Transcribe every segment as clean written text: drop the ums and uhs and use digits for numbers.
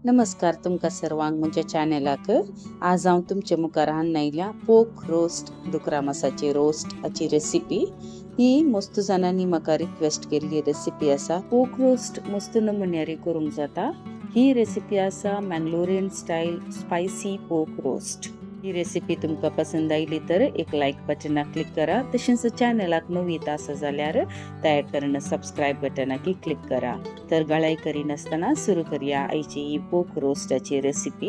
नमस्कार तुमका सर्वांक म्हणजे चॅनलाक आज हांव तुमचे मुखार हाडून आयल्या पोक रोस्ट दुकरा मासाची रोस्ट हाची रेसिपी। ही मस्त जाणांनी म्हाका रिक्वेस्ट केल्ली रेसिपी आसा। पोक रोस्ट मस्त नमुन्यारी करूंक जाता। ही रेसिपी आसा मँगलोरियन स्टाईल स्पायसी पोक रोस्ट। ही रेसिपी तुमका पसंद आयली तर एक लाईक बटना क्लिक करा। तशेंच चॅनलाक नवीन आसा जाल्यार तयार करून सबस्क्राईब बटनाकी क्लिक करा। तर गळाई करिनासतना सुरू करूया आयची ही पोक रोस्टाची रेसिपी।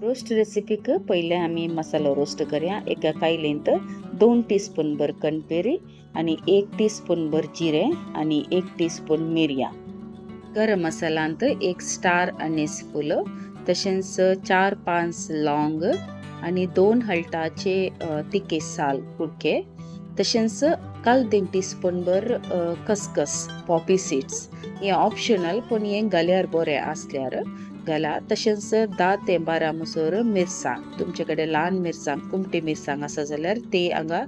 रोस्ट रेसिपीक पहिले आम्ही मसालो रोस्ट करूया। एका कायलेंत 2 टीस्पून भर कणपेरी आणि 1 टीस्पून भर जिरे आणि 1 टीस्पून मिरया। गरम मसालांत 1 स्टार अनीस फुल, तशेंच 4-5 लॉंग आणि 2 हलटाचे तिखे साल कुडके, तशेंच 1 टीस्पून भर खसखस पॉपी सीड्स। हे ऑप्शनल पण हे घाल्यार बरे आसल्यार घाला। तशेंच 10 ते 12 मुसोर मिरसांग, तुमचे कडेन ल्हान मिरसांग कुमटी मिरसांग आसा जाल्यार ते हांगा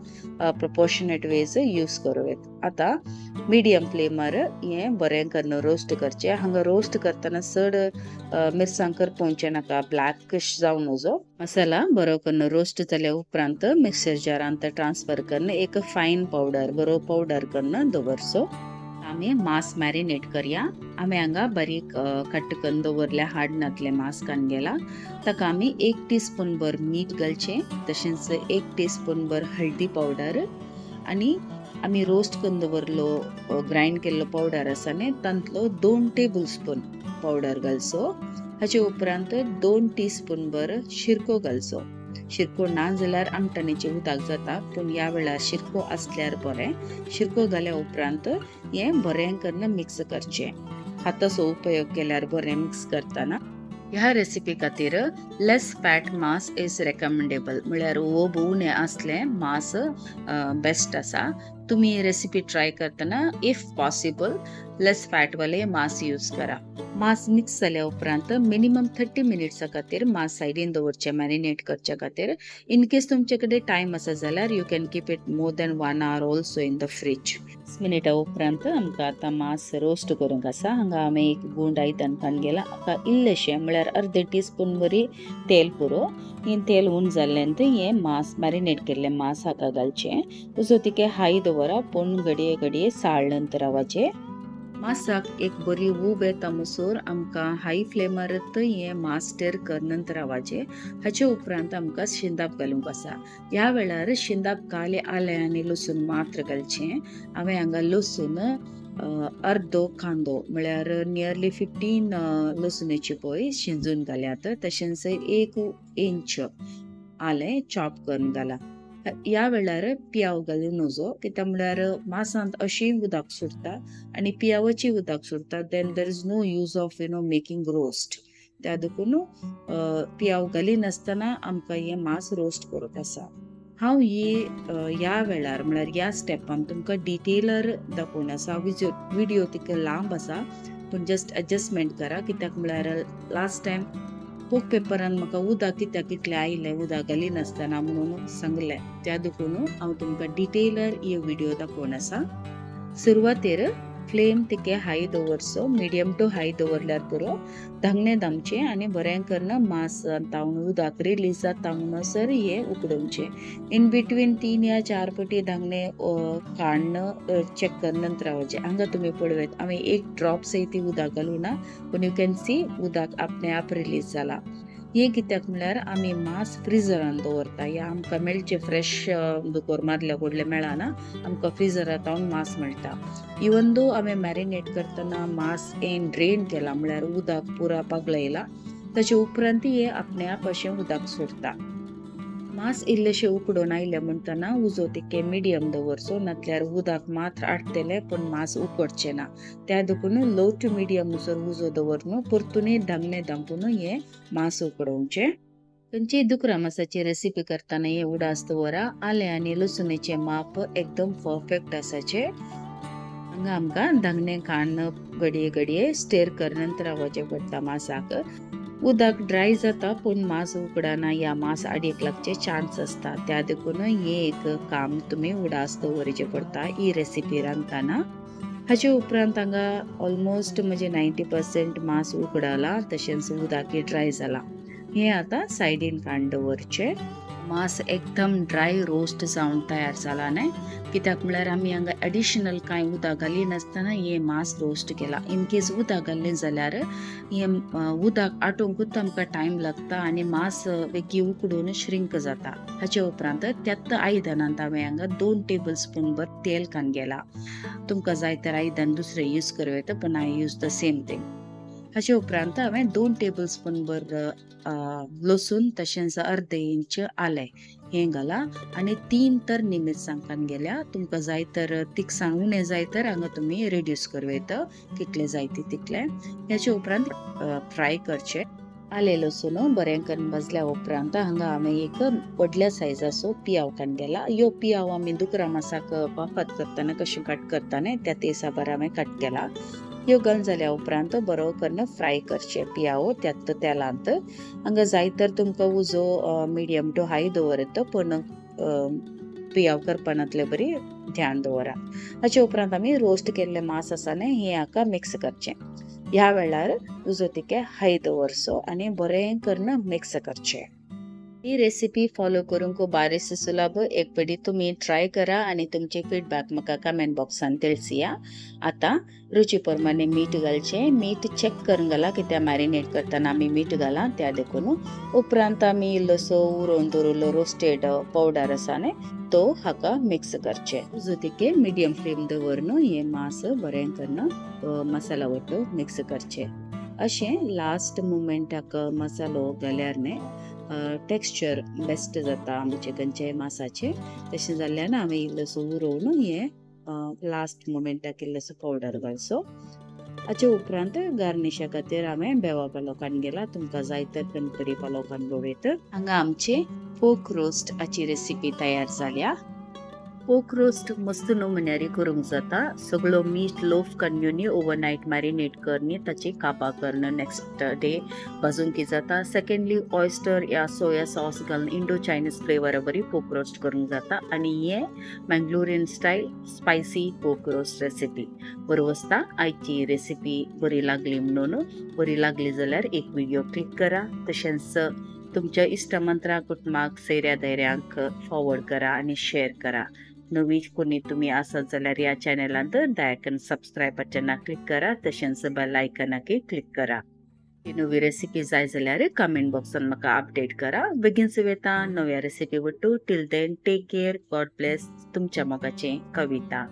प्रोपोर्शनेट वेज यूज करूवेत। आता मिडियम फ्लेमार हे बरें करून रोस्ट करचे। हांगा रोस्ट करतना चड मिरसांग करपोवचे नाका, ब्लॅकिश जावन नजो। मसाला बरो करून रोस्ट जाल्या उपरांत मिक्सर जारांत ट्रान्सफर करून एक फायन पावडर बरो पावडर करून दवरचो। आम्ही मांस मॅरिनेट करूया। आम्ही हांगा बारीक कट करून दवरल्या हाडनातले मांस कान गेला। ताका आम्ही 1 टीस्पून भर मीठ घालचे, तशेंच 1 टीस्पून भर हळदी पावडर आणि आम्ही रोस्ट करून दवरलो ग्राइंड केल्लो पावडर आसा न्ही तांतलो 2 टेबलस्पून पावडर घालचो। हाचे उपरांत 2 टीस्पून भर शिरको घालचो। शिरको ना जाल्यार आमटाणीचे उदक जाता, पण या वेळार शिरको असल्यार बरें। शिरको घाल्या उपरांत हे बरें करून मिक्स करचे। हाताचो उपयोग केल्यार बरें मिक्स करतना। ह्या रेसिपी खातीर लेस फॅट मांस इज रेकमेंडेबल, म्हळ्यार ओब उणें असलें मांस बेस्ट आसा। तुम्ही रेसिपी ट्राय करतना इफ पॉसिबल लेस फॅट वाले मांस यूज करा। मांस मिक्स जाल्या उपरांत मिनिमम 30 मिनिट्सा खातीर मांस सायडीन दवरचे मॅरिनेट करच्या खातीर। इन केस तुमचे कडेन टायम आसा जाल्यार you can keep it more than 1 hour also in the fridge. 20 मिनिटां उपरांत आमकां आतां मांस रोस्ट करूंक आसा। हांगा आमी एक गुंड आयदन कान गेला। हाका इल्लेशें म्हळ्यार अर्दे टीस्पून भरी तेल पुरो। हे तेल उण जाल्ल्यानंतर हे मांस मॅरिनेट केल्ले मांस हाका घालचे। उजो तिके हाय दवरा, पण घडये घडये साळनंतर रावचे। मांसाक एक बरी उब येता मुसोर आमकां हाय फ्लेमारत हे मांस स्टर करनंतर रावचे। हाचे उपरांत आमकां शिंदाप घालूंक आसा। ह्या वेळार शिंदाप काले आले आनी लसूण मात्र घालचे। हांवें हांगा लसूण अर्दो कांदो म्हळ्यार नियरली 15 लसुणेची पळय शिंजून घाल्यात, तशेंच 1 इंच आले चॉप करून घाला। या वेळार पियाव घालून नजो, कित्याक म्हळ्यार मांसांत अशी उदक सुटता आणि पियावाची उदक सुटता, then there is no use of making roast. त्या देखून पियाव घाली नासतना आमकां हे मांस रोस्ट करप आसा। हांव ह्या वेळार म्हळ्यार ह्या स्टेपान तुमकां डिटेलर दाखोवन आसा। व्हिडिओ तितके लांब आसा, पूण जस्ट एडजस्टमेंट करा, कित्याक म्हळ्यार लास्ट टायम पोक पेपरान म्हाका उदक कित्याक इतलें आयलें उदक घाली नासतना म्हणून सांगलें। त्या देखून हांव तुमकां डिटेलर हे व्हिडिओ दाखोवन आसा। सुरवातेर फ्लेम तिके हाय दवरचो, मिडियम टू हाय दवरल्यार पुरो। धांगणे दामचे आणि बरें करून मांस तावन उदक रिलीज जाता म्हणसर हे उकडोवचे। इन बिटवीन 3 या 4 पटी धांगणे काडन चेक करनंतर रावचे। हांगा तुम्ही पळयत हांवें 1 ड्रॉप सयती उदक घालूं ना, पण यू कॅन सी उदक आपणे आप रिलीज जाला। हे कित्याक म्हळ्यार आमी मांस फ्रिजरान दवरता, हे आमकां मेळचे फ्रेश दुकोर मारल्या कडले मेळना, आमकां फ्रिजरांत हाडून मांस मेळटा। इवन दो हांवें मॅरिनेट करतना मांस ड्रेन केला, म्हळ्यार उदक पुरा पगळयला, ताचे उपरांत हे आपणे आप अशें उदक सोडटा। मांस इल्लेशें उकडून आयले म्हणटना उजो तिके मिडियम दवरचो, नातल्यार उदक मात्र आडटले पण मांस उकडचे ना। त्या देखून लो टू मिडियम उजो दवरून परतून धांगणे दांपून हे मांस उकडोवचे। खंयची दुकरा मांसाची रेसिपी करतना हे उडास दवरा। आले आनी लसुणेचे माप एकदम परफेक्ट आसाचे। हांगा आमकां धांगणे काडन घडये घडये स्टेर करनंतर रावचे पडटा मांसाक। उदक ड्राय जाता पण मांस उकडना या मांस आडयेक लागचे चान्स असता। त्या देखून हे एक काम तुम्ही उडास दवरचे पडटा ही रेसिपी रांदतना। हाचे उपरांत हांगा ऑलमोस्ट म्हणजे 90% मांस उकडाला, तशेंच उदकाय ड्राय जाला. हे आता सायडीन काडून दवरचे. मांस एकदम ड्राय रोस्ट जावन तयार जाला न्हय, कित्याक म्हळ्यार आमी हांगा एडिशनल कांय उदक घाली नासतना हे मांस रोस्ट केला. इन केस उदक घातलें जाल्यार हे उदक आटोवंकूच आमकां टायम लागता आनी मांस बेगी उकडून श्रिंक जाता. हाचे उपरांत त्याच आयदनांत हांवें हांगा 2 टेबल स्पून भर तेल काडून गेला. तुमकां जाय तर आयदन दुसरें यूज करूं येता, पण I use the same thing. हाचे उपरांत हांवें 2 टेबल स्पून भर लसूण, तशेंच अर्दे इंच आलें हें घाला आनी 3 तर मिरसांग काडून गेल्या. तुमकां जाय तर तिखसाण उणें जाय तर हांगा तुमी रेड्यूस करूं येता, कितले जाय तितले. ह्याचे उपरांत फ्राय करचे. आले लसूण बरें करून भाजल्या उपरांत हांगा हांवें एक व्हडल्या सायजाचो पियाव काडून गेला. ह्यो पियाव आमी दुकरा मासाक वाफत करतना कशें कट करता न्हय, त्या हिसाबार हांवें कट केला. ह्यो घालून जाल्या उपरांत बरो करून फ्राय करचे पियाव त्याच तेलांत. हांगा जाय तर तुमकां उजो मिडियम टू हाय दवरता, पण पियाव करपानातले बरी ध्यान दवरा. हाचे उपरांत आमी रोस्ट केल्ले मांस आसा न्हय हे हाका मिक्स करचे. ह्या वेळार उजो तिके हाय दवरचो आनी बरें करून मिक्स करचे. ही रेसिपी फॉलो करून खूप बारीस सुलभ. एक पडी तुम्ही ट्राय करा आणि तुमचे फीडबॅक म्हाका कमेंट बॉक्सान ತಿಳಿಸಿया. आता रुची प्रमाणे मीठ घालचे. मीठ चेक करून घाला, कित्याक मॅरिनेट करताना आमी मीठ घाला त्या देखून. उपरांत आमी इल्लोसो उरोवन दवरलो रोस्टेड पावडर आसा न्हय तो हाका मिक्स करचे. उजो तिके मिडियम फ्लेम दवरून हे मांस बरें करून मसाला वट्ट मिक्स करचे. अशें लास्ट मुमेंटाक मसालो घाल्यार न्हय टेक्स्चर बेस्ट जाता आमचे चिकनचे मांसाचे. तशें जाल्यार हांवें इल्लोसो उरोवन हे लास्ट मुमेंटाक इल्लोसो पावडर घालचो. हाचे उपरांत गार्निशा खातीर हांवें बेवा पालो काडून गेला. तुमकां जाय तर कणकरी पालो काडून दवरत. हांगा आमचे पोक रोस्ट हाची रेसिपी तयार जाल्या. पोक रोस्ट मस्त नमुन्यारी करूंक जाता. सगळो मीठ लोफ काडून ओवरनायट मॅरिनेट करनी ताची कापां करून नेक्स्ट डे भाजूंक जाता. सेकंडली ऑयस्टर या सोया सॉस घालून इंडो चायनीज फ्लेवर बरी पोक रोस्ट करूंक जाता. आनी हे मँगलोरियन स्टायल स्पायसी पोक रोस्ट रेसिपी बरो वसता. आयची रेसिपी बरी लागली म्हणून, बरी लागली जाल्यार एक व्हिडिओ क्लिक करा. तशेंच तुमच्या इष्टमंत्रा कुटुंबाक सैऱ्या धैर्यांक फॉरवर्ड करा आणि शेअर करा. नवी कोणी तुम्ही आसत जाल्यार ह्या चॅनलांत दया करून सबस्क्रायब बटनाक क्लिक करा. तशेंच बेल आयकनाकय क्लिक करा. ही नवी रेसिपी जाय जाल्यार कमेंट बॉक्सान म्हाका अपडेट करा. बेगीन सुवेता नव्या रेसिपी वट्टू. Till then take care. God bless. तुमच्या मोगाचें कविता.